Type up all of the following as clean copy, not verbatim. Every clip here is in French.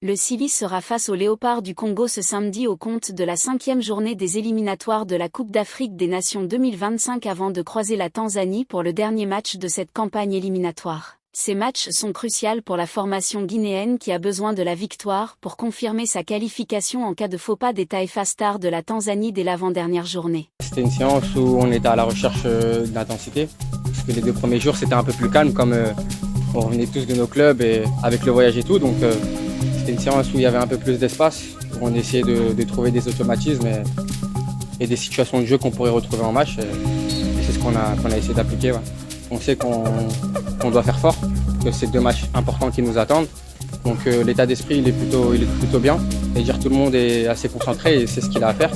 Le Cili sera face aux Léopards du Congo ce samedi au compte de la 5e journée des éliminatoires de la Coupe d'Afrique des Nations 2025 avant de croiser la Tanzanie pour le dernier match de cette campagne éliminatoire. Ces matchs sont cruciaux pour la formation guinéenne qui a besoin de la victoire pour confirmer sa qualification en cas de faux pas des Taifa Stars de la Tanzanie dès l'avant-dernière journée. C'était une séance où on était à la recherche d'intensité, parce que les 2 premiers jours c'était un peu plus calme comme on revenait tous de nos clubs et avec le voyage et tout, donc c'était une séance où il y avait un peu plus d'espace, où on essayait de trouver des automatismes et des situations de jeu qu'on pourrait retrouver en match, et c'est ce qu'on a essayé d'appliquer. Ouais. On sait qu'on doit faire fort, que c'est 2 matchs importants qui nous attendent, donc l'état d'esprit il est plutôt bien, et dire tout le monde est assez concentré et c'est ce qu'il a à faire,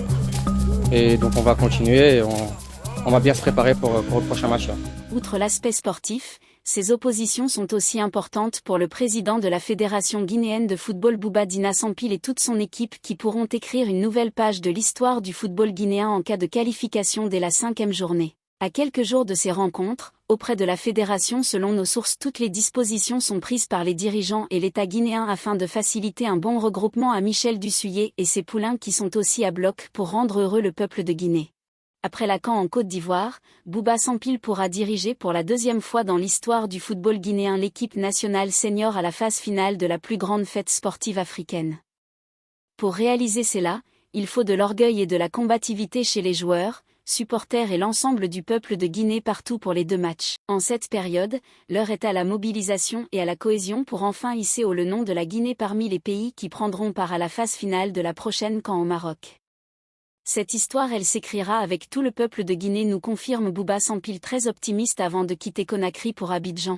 et donc on va continuer et on va bien se préparer pour le prochain match. Là. Outre l'aspect sportif, ces oppositions sont aussi importantes pour le président de la Fédération guinéenne de football Bouba Dina Sampil et toute son équipe qui pourront écrire une nouvelle page de l'histoire du football guinéen en cas de qualification dès la 5e journée. À quelques jours de ces rencontres, auprès de la fédération selon nos sources toutes les dispositions sont prises par les dirigeants et l'État guinéen afin de faciliter un bon regroupement à Michel Dussuyer et ses poulains qui sont aussi à bloc pour rendre heureux le peuple de Guinée. Après la CAN en Côte d'Ivoire, Bouba Sampil pourra diriger pour la 2e fois dans l'histoire du football guinéen l'équipe nationale senior à la phase finale de la plus grande fête sportive africaine. Pour réaliser cela, il faut de l'orgueil et de la combativité chez les joueurs, supporters et l'ensemble du peuple de Guinée partout pour les 2 matchs. En cette période, l'heure est à la mobilisation et à la cohésion pour enfin hisser haut le nom de la Guinée parmi les pays qui prendront part à la phase finale de la prochaine CAN au Maroc. Cette histoire elle s'écrira avec tout le peuple de Guinée nous confirme Bouba Sampil très optimiste avant de quitter Conakry pour Abidjan.